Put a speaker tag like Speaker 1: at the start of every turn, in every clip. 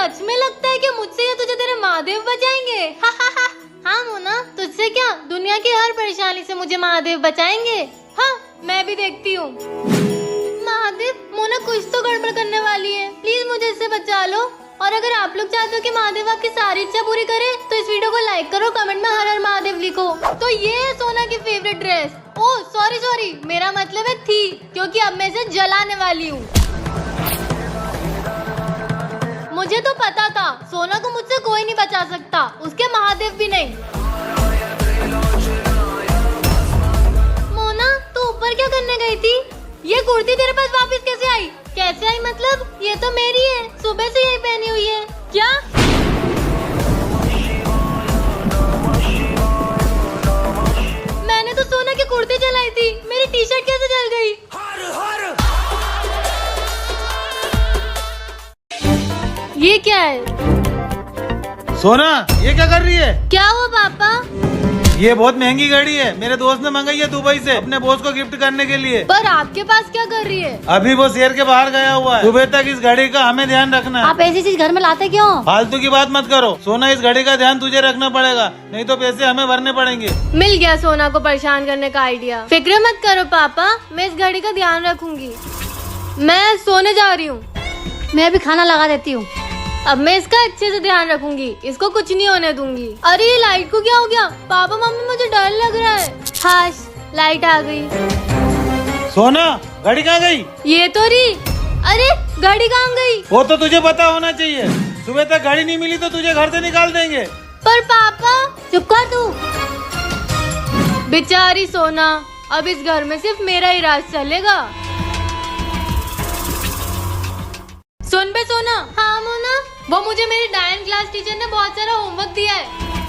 Speaker 1: सच में लगता है कि मुझसे या तुझे तेरे महादेव बचाएंगे? हाँ मोना, तुझसे क्या, दुनिया की हर परेशानी से मुझे महादेव बचाएंगे। हाँ मैं भी देखती हूँ। महादेव, मोना कुछ तो गड़बड़ करने वाली है, प्लीज मुझे इससे बचा लो। और अगर आप लोग चाहते हो कि महादेव आपकी सारी इच्छा पूरी करे तो इस वीडियो को लाइक करो, कमेंट में हर हर महादेव लिखो। तो ये है सोना की फेवरेट ड्रेस। ओह सॉरी, मेरा मतलब है थी, क्योंकि अब मैं इसे जलाने वाली हूँ। मुझे तो पता था सोना को मुझसे कोई नहीं बचा सकता, उसके महादेव भी नहीं। मोना तू ऊपर क्या करने गई थी? ये कुर्ती तेरे पास वापस कैसे आई? कैसे आई मतलब? ये तो मेरी है, सुबह से यही पहनी हुई है। क्या? मैंने तो सोना की कुर्ती जलाई थी, मेरी टी शर्ट कैसे जल गई? ये क्या है?
Speaker 2: सोना ये क्या कर रही है?
Speaker 1: क्या हुआ पापा?
Speaker 2: ये बहुत महंगी घड़ी है, मेरे दोस्त ने मंगाई है दुबई से अपने बॉस को गिफ्ट करने के लिए।
Speaker 1: पर आपके पास क्या कर रही है?
Speaker 2: अभी वो शहर के बाहर गया हुआ है, सुबह तक इस घड़ी का हमें ध्यान रखना है।
Speaker 1: आप ऐसी चीज घर में लाते क्यों?
Speaker 2: फालतू की बात मत करो सोना, इस घड़ी का ध्यान तुझे रखना पड़ेगा, नहीं तो पैसे हमें भरने पड़ेंगे।
Speaker 1: मिल गया सोना को परेशान करने का आइडिया। फिक्र मत करो पापा, मैं इस घड़ी का ध्यान रखूंगी। मैं सोने जा रही हूँ। मैं भी खाना लगा देती हूँ। अब मैं इसका अच्छे से ध्यान रखूंगी, इसको कुछ नहीं होने दूंगी। अरे ये लाइट को क्या हो गया? पापा मम्मी मुझे डर लग रहा है। हाश, लाइट आ गई।
Speaker 2: सोना घड़ी कहाँ गई?
Speaker 1: ये तो रही। अरे घड़ी कहाँ गई?
Speaker 2: वो तो तुझे पता होना चाहिए, सुबह तक घड़ी नहीं मिली तो तुझे घर से निकाल देंगे।
Speaker 1: पर पापा चुप कर तू। बेचारी सोना, अब इस घर में सिर्फ मेरा ही राज चलेगा। सुन बे सोना। हाँ मोना। वो मुझे मेरी डायन क्लास टीचर ने बहुत सारा होमवर्क दिया है।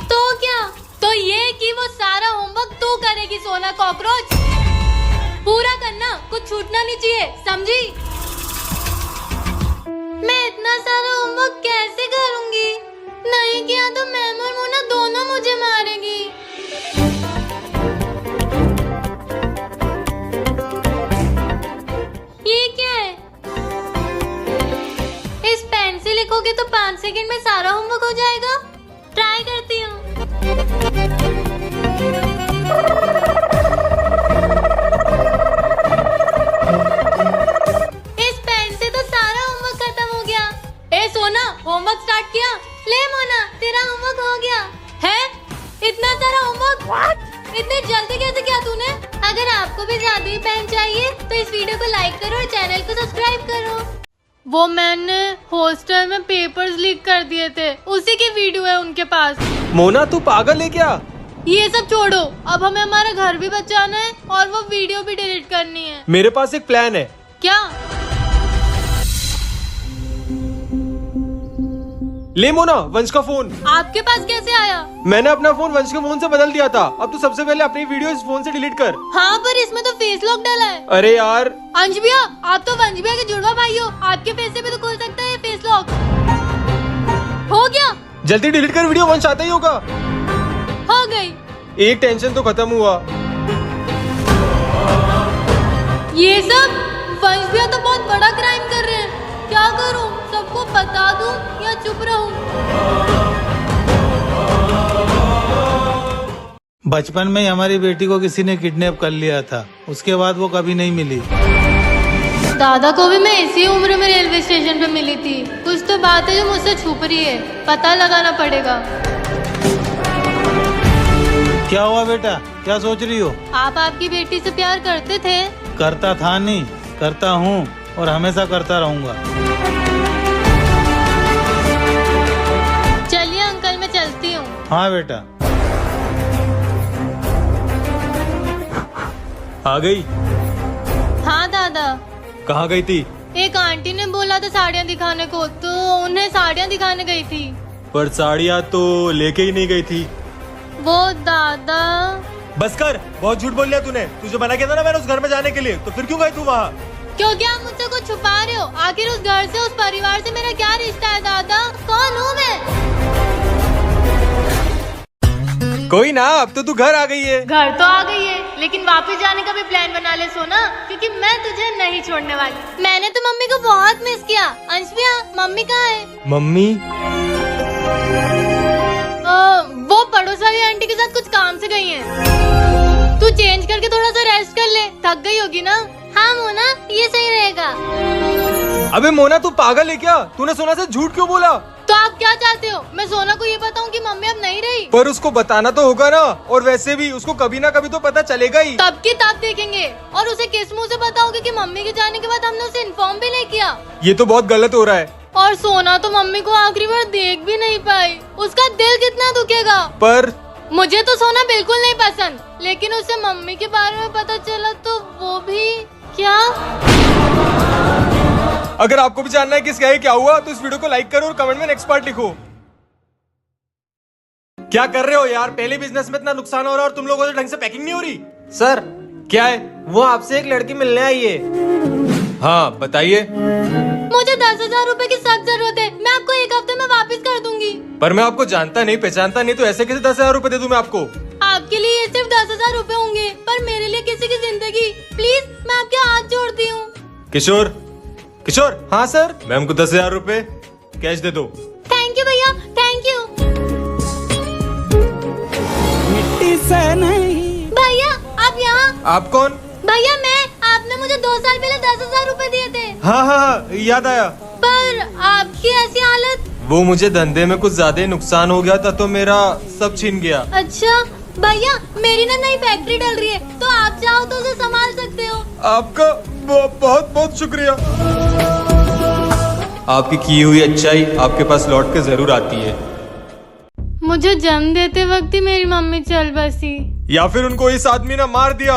Speaker 1: तो क्या? तो ये कि वो सारा होमवर्क तू करेगी सोना कॉकरोच। पूरा करना, कुछ छूटना नहीं चाहिए, समझी? मैं इतना सारा होमवर्क कैसे करूंगी? नहीं किया तो मैम और मोना दोनों मुझे मारेगी। ये क्या है? इस पेन से लिखोगे तो 5 सेकंड में सारा होमवर्क हो जाएगा। ट्राई करती हूँ। इस पेन से तो सारा होमवर्क खत्म हो गया। ए सोना, होमवर्क स्टार्ट किया? ले मोना, तेरा होमवर्क हो गया है। इतना सारा होमवर्क इतने जल्दी कैसे किया तूने? अगर आपको भी जादुई पेन चाहिए तो इस वीडियो को लाइक करो और चैनल को सब्सक्राइब करो। वो मैंने हॉस्टल में पेपर्स लीक कर दिए थे, उसी की वीडियो है उनके पास।
Speaker 3: मोना तू पागल है क्या?
Speaker 1: ये सब छोड़ो, अब हमें हमारा घर भी बचाना है और वो वीडियो भी डिलीट करनी है।
Speaker 3: मेरे पास एक प्लान है।
Speaker 1: क्या?
Speaker 3: ले मोना, वंश का फोन।
Speaker 1: आपके पास कैसे आया?
Speaker 3: मैंने अपना फोन वंश के फोन से बदल दिया था। अब तू सबसे पहले अपनी वीडियो इस फोन से डिलीट कर।
Speaker 1: हाँ पर इसमें तो फेस लॉक डाला है।
Speaker 3: अरे यार
Speaker 1: अंश भैया, आप तो वंश भैया के जुड़वा भाई हो, आपके फेस से भी तो खुल सकता है फेस लॉक। हो गया?
Speaker 3: जल्दी डिलीट कर वीडियो, वंश आता ही होगा।
Speaker 1: हो गई।
Speaker 3: एक टेंशन तो खत्म हुआ।
Speaker 1: ये सब वंश भैया तो बहुत बड़ा क्राइम कर रहे हैं। क्या करूं? सबको बता दूं या चुप रहूं?
Speaker 2: बचपन में ही हमारी बेटी को किसी ने किडनैप कर लिया था, उसके बाद वो कभी नहीं मिली।
Speaker 1: दादा को भी मैं इसी उम्र में रेलवे स्टेशन पे मिली थी। कुछ तो बात है जो मुझसे छुप रही है, पता लगाना पड़ेगा।
Speaker 2: क्या हुआ बेटा, क्या सोच रही हो?
Speaker 1: आप आपकी बेटी से प्यार करते थे?
Speaker 2: करता था नहीं, करता हूँ और हमेशा करता रहूंगा।
Speaker 1: चलिए अंकल, मैं चलती हूँ।
Speaker 2: हाँ बेटा।
Speaker 3: आ गई?
Speaker 1: हाँ दादा।
Speaker 3: कहाँ गई थी?
Speaker 1: एक आंटी ने बोला था साड़ियाँ दिखाने को, तो उन्हें साड़ियाँ दिखाने गई थी।
Speaker 3: पर साड़ियाँ तो लेके ही नहीं गई थी।
Speaker 1: वो दादा।
Speaker 3: बस कर, बहुत झूठ बोल लिया तूने। तुझे मना किया था ना मैंने उस घर में जाने के लिए, तो फिर क्यों गई तू वहाँ?
Speaker 1: क्योंकि आप मुझसे कुछ छुपा रहे हो। आखिर उस घर से, उस परिवार से मेरा क्या रिश्ता है दादा? कौन हूँ मैं?
Speaker 3: कोई ना, अब तो तू घर आ गई है।
Speaker 1: घर तो आ गई है, लेकिन वापस जाने का भी प्लान बना ले सोना, क्योंकि मैं तुझे नहीं छोड़ने वाली। मैंने तो मम्मी को बहुत मिस किया। अंशविया, मम्मी कहाँ है?
Speaker 3: मम्मी?
Speaker 1: वो पड़ोस वाली आंटी के साथ कुछ काम से गई हैं। तू चेंज करके थोड़ा सा रेस्ट कर ले, थक गई होगी ना। हाँ मोना, ये सही रहेगा।
Speaker 3: अबे मोना, तू पागल है क्या? तूने सोना से झूठ क्यों बोला?
Speaker 1: तो आप क्या चाहते हो, मैं सोना को ये बताऊं कि मम्मी अब नहीं रही?
Speaker 3: पर उसको बताना तो होगा ना, और वैसे भी उसको कभी ना कभी तो पता चलेगा ही।
Speaker 1: तब की तब देखेंगे। और उसे किस मुंह से बताओगे कि मम्मी के जाने के बाद हमने उसे इन्फॉर्म भी नहीं किया?
Speaker 3: ये तो बहुत गलत हो रहा है।
Speaker 1: और सोना तो मम्मी को आखिरी बार देख भी नहीं पाई, उसका दिल कितना दुखेगा।
Speaker 3: पर
Speaker 1: मुझे तो सोना बिल्कुल नहीं पसंद, लेकिन उसे मम्मी के बारे में पता चला तो वो भी क्या।
Speaker 3: अगर आपको भी जानना है कि इसका क्या हुआ तो इस वीडियो को लाइक करो और कमेंट में नेक्स्ट पार्ट लिखो। क्या कर रहे हो यार? पहले बिजनेस में इतना नुकसान हो रहा है और तुम लोगों से ढंग से पैकिंग नहीं हो रही।
Speaker 4: सर,
Speaker 3: क्या है?
Speaker 4: वो आपसे एक लड़की मिलने आई है।
Speaker 3: हाँ बताइए।
Speaker 1: मुझे 10,000 रूपए की सख्त जरूरत है, मैं आपको एक हफ्ते में वापस कर दूंगी।
Speaker 3: पर मैं आपको जानता नहीं पहचानता नहीं, तो ऐसे कैसे 10,000 रूपए दे दूं मैं आपको?
Speaker 1: आपके लिए ये सिर्फ 10,000 रूपए होंगे, पर मेरे लिए किसी की जिंदगी। प्लीज, मैं आपके हाथ जोड़ती हूँ।
Speaker 3: किशोर, किशोर।
Speaker 4: हाँ सर।
Speaker 3: मैम को 10,000 रूपए कैश दे दो।
Speaker 1: थैंक यू भैया, थैंक यू।
Speaker 5: मिट्टी से नहीं।
Speaker 1: भैया आप यहाँ?
Speaker 3: आप कौन?
Speaker 1: भैया मैं, आपने मुझे 2 साल पहले 10,000 रूपए दिए थे।
Speaker 3: हाँ हाँ हाँ, याद आया।
Speaker 1: पर आपकी ऐसी हालत।
Speaker 3: वो मुझे धंधे में कुछ ज्यादा ही नुकसान हो गया था तो मेरा सब छीन गया।
Speaker 1: अच्छा भैया, मेरी ना नई फैक्ट्री डल रही है, तो आप चाहो तो उसे संभाल सकते हो।
Speaker 3: आपका बहुत बहुत शुक्रिया। आपकी की हुई अच्छाई आपके पास लौट के जरूर आती है।
Speaker 1: मुझे जन्म देते वक्त ही मेरी मम्मी चल बसी।
Speaker 3: या फिर उनको इस आदमी ने मार दिया।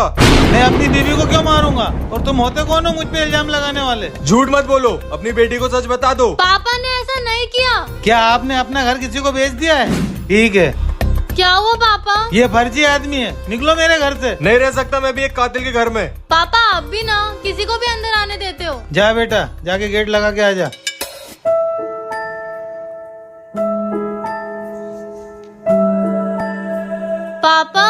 Speaker 2: मैं अपनी बीवी को क्यों मारूंगा? और तुम होते कौन हो मुझ पे इल्जाम लगाने वाले?
Speaker 3: झूठ मत बोलो, अपनी बेटी को सच बता दो।
Speaker 1: पापा ने ऐसा नहीं किया।
Speaker 2: क्या आपने अपना घर किसी को बेच दिया है? ठीक है।
Speaker 1: क्या हुआ पापा?
Speaker 2: ये फर्जी आदमी है, निकलो मेरे घर से।
Speaker 3: नहीं रह सकता मैं भी एक कातिल के घर में।
Speaker 1: पापा आप भी ना किसी को भी अंदर आने देते हो।
Speaker 2: जा बेटा, जाके गेट लगा के आ जा।
Speaker 1: पापा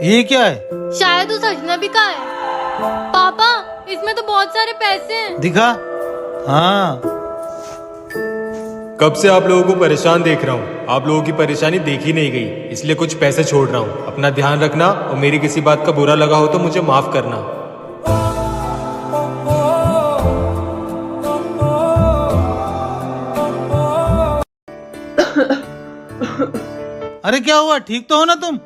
Speaker 2: ये क्या है?
Speaker 1: शायद उस अजनबी का है। पापा इसमें तो बहुत सारे पैसे हैं।
Speaker 2: दिखा। हाँ,
Speaker 3: कब से आप लोगों को परेशान देख रहा हूँ, आप लोगों की परेशानी देखी नहीं गई, इसलिए कुछ पैसे छोड़ रहा हूँ। अपना ध्यान रखना और मेरी किसी बात का बुरा लगा हो तो मुझे माफ करना।
Speaker 2: अरे क्या हुआ? ठीक तो हो ना तुम?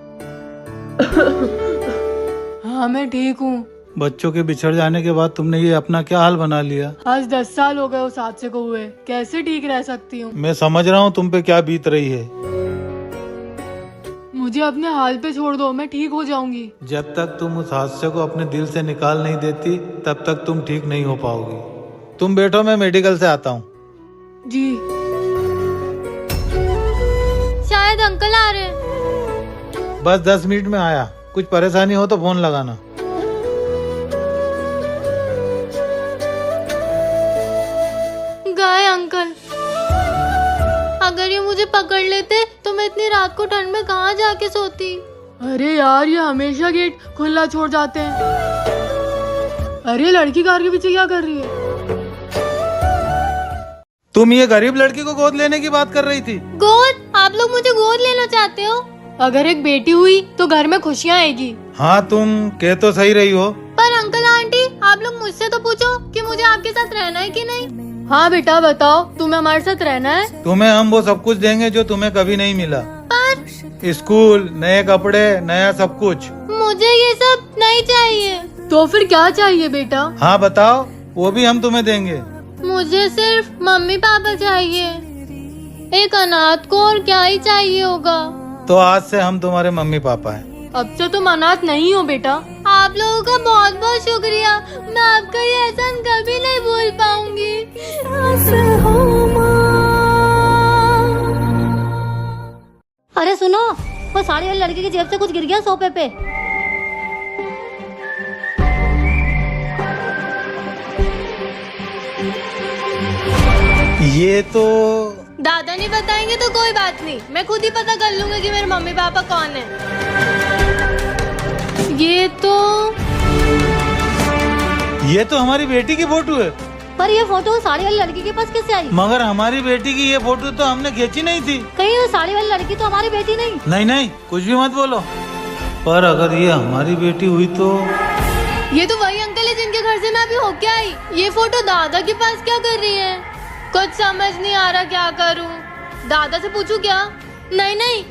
Speaker 6: हाँ मैं ठीक हूँ।
Speaker 2: बच्चों के बिछड़ जाने के बाद तुमने ये अपना क्या हाल बना लिया?
Speaker 6: आज 10 साल हो गए उस हादसे को हुए, कैसे ठीक रह सकती हूँ?
Speaker 2: मैं समझ रहा हूँ तुम पे क्या बीत रही है।
Speaker 6: मुझे अपने हाल पे छोड़ दो, मैं ठीक हो जाऊंगी।
Speaker 2: जब तक तुम उस हादसे को अपने दिल से निकाल नहीं देती तब तक तुम ठीक नहीं हो पाओगी। तुम बैठो, मैं मेडिकल से आता हूँ।
Speaker 6: जी।
Speaker 1: शायद अंकल आ रहे हैं।
Speaker 2: बस 10 मिनट में आया। कुछ परेशानी हो तो फोन लगाना।
Speaker 1: गए अंकल। अगर ये मुझे पकड़ लेते तो मैं इतनी रात को ठंड में कहाँ जाके सोती।
Speaker 6: अरे यार, ये हमेशा गेट खुला छोड़ जाते हैं। अरे लड़की कार के पीछे क्या कर रही है?
Speaker 2: तुम ये गरीब लड़की को गोद लेने की बात कर रही थी।
Speaker 1: गोद? आप लोग मुझे गोद लेना चाहते हो?
Speaker 6: अगर एक बेटी हुई तो घर में खुशियाँ आएगी।
Speaker 2: हाँ, तुम कह तो सही रही हो।
Speaker 1: पर अंकल आंटी, आप लोग मुझसे तो पूछो कि मुझे आपके साथ रहना है कि नहीं।
Speaker 6: हाँ बेटा बताओ, तुम्हें हमारे साथ रहना है?
Speaker 2: तुम्हें हम वो सब कुछ देंगे जो तुम्हें कभी नहीं मिला।
Speaker 1: पर
Speaker 2: स्कूल, नए कपड़े, नया सब कुछ।
Speaker 1: मुझे ये सब नहीं चाहिए।
Speaker 6: तो फिर क्या चाहिए बेटा?
Speaker 2: हाँ बताओ, वो भी हम तुम्हें देंगे।
Speaker 1: मुझे सिर्फ मम्मी पापा चाहिए। एक अनाथ को और क्या ही चाहिए होगा।
Speaker 2: तो आज से हम तुम्हारे मम्मी पापा हैं।
Speaker 6: अब से तुम अनाथ नहीं हो बेटा।
Speaker 1: आप लोगों का बहुत बहुत शुक्रिया। मैं आपका ये एहसान कभी नहीं भूल पाऊंगी।
Speaker 7: अरे सुनो, वो साड़ी वाली लड़की की जेब से कुछ गिर गया सोफे पे।
Speaker 2: ये तो
Speaker 1: दादा नहीं बताएंगे तो कोई बात नहीं, मैं खुद ही पता कर लूंगा कि मेरे मम्मी पापा कौन है।
Speaker 2: ये तो हमारी बेटी की फोटो है।
Speaker 7: पर ये फोटो साड़ी वाली लड़की के पास कैसे आई?
Speaker 2: मगर हमारी बेटी की ये फोटो तो हमने खींची नहीं थी।
Speaker 7: कहीं वो साड़ी वाली लड़की तो हमारी बेटी नहीं?
Speaker 2: नहीं नहीं, कुछ भी मत बोलो। पर अगर ये हमारी बेटी हुई तो
Speaker 1: ये तो वही अंकल है जिनके घर से मैं अभी होके आई। ये फोटो दादा के पास क्या कर रही है? कुछ समझ नहीं आ रहा क्या करूं। दादा से पूछूं क्या? नहीं नहीं,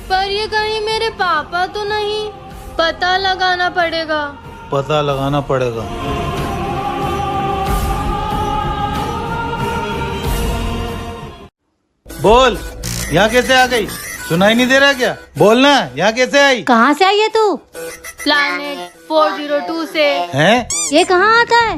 Speaker 1: पर ये कहीं मेरे पापा तो नहीं? पता लगाना पड़ेगा।
Speaker 2: पता लगाना पड़ेगा। बोल, यहाँ कैसे आ गई? सुनाई नहीं दे रहा क्या? बोलना, यहाँ कैसे आई?
Speaker 7: कहाँ से आई है तू?
Speaker 1: प्लैनेट 402 से।
Speaker 2: हैं?
Speaker 7: ये कहाँ आता है?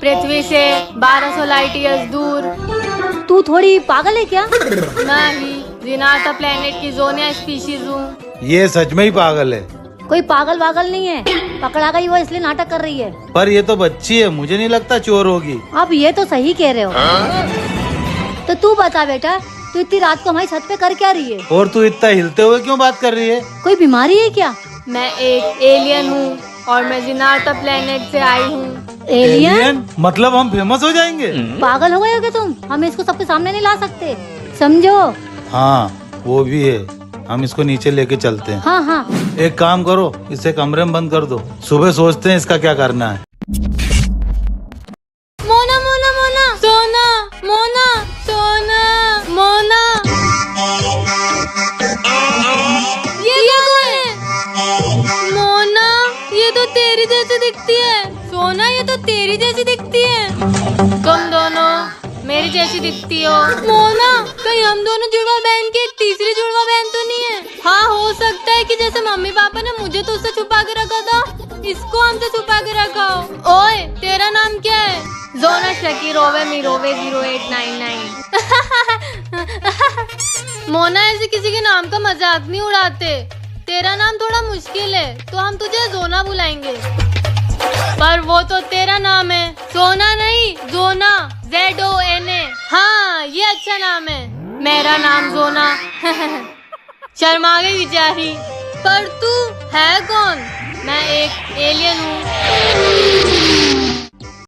Speaker 1: पृथ्वी से 1200 लाइट ईयर्स दूर।
Speaker 7: तू थोड़ी पागल है क्या?
Speaker 1: मैं ही जिनाता प्लैनेट की जोनिया स्पीशीज हूँ।
Speaker 2: ये सच में ही पागल है।
Speaker 7: कोई पागल वागल नहीं है, पकड़ा गई वो इसलिए नाटक कर रही है।
Speaker 2: पर ये तो बच्ची है, मुझे नहीं लगता चोर होगी।
Speaker 7: अब ये तो सही कह रहे हो। तो तू बता बेटा, तू इतनी रात को हमारी छत पे कर क्या रही है?
Speaker 2: और तू इतना हिलते हुए क्यों बात कर रही है?
Speaker 7: कोई बीमारी है क्या?
Speaker 1: मैं एक एलियन हूँ और मैं जिनाता प्लैनेट से आई हूँ।
Speaker 7: एलियन?
Speaker 2: मतलब हम फेमस हो जाएंगे?
Speaker 7: पागल हो गए हो क्या तुम? हम इसको सबके सामने नहीं ला सकते, समझो।
Speaker 2: हाँ वो भी है, हम इसको नीचे लेके चलते हैं।
Speaker 7: हाँ हाँ।
Speaker 2: एक काम करो, इसे कमरे में बंद कर दो, सुबह सोचते हैं इसका क्या करना है।
Speaker 1: मोना मोना मोना सोना, मोना सोना, मोना। ये कौन है? मोना, ये तो तेरी जैसी दिखती है। सोना, ये तो तेरी जैसी दिखती है। तुम दोनों मेरी जैसी दिखती हो। मोना, कहीं हम दोनों जुड़वा बहन की एक तीसरी जुड़वा बहन तो नहीं है? हाँ, हो सकता है कि जैसे मम्मी पापा ने मुझे तो उससे छुपा के रखा था, इसको हमसे छुपा के रखा हो। ओए, तेरा नाम क्या है? जोना शकीरोवे मिरोवे 0899। मोना, ऐसे किसी के नाम का मजाक नहीं उड़ाते। तेरा नाम थोड़ा मुश्किल है तो हम तुझे जोना बुलाएंगे। पर वो तो तेरा नाम है, सोना नहीं, जोना, ZONA। हाँ, ये अच्छा नाम है। मेरा नाम जोना। शर्मा गई बेचारी। पर तू है कौन? मैं एक एलियन हूँ।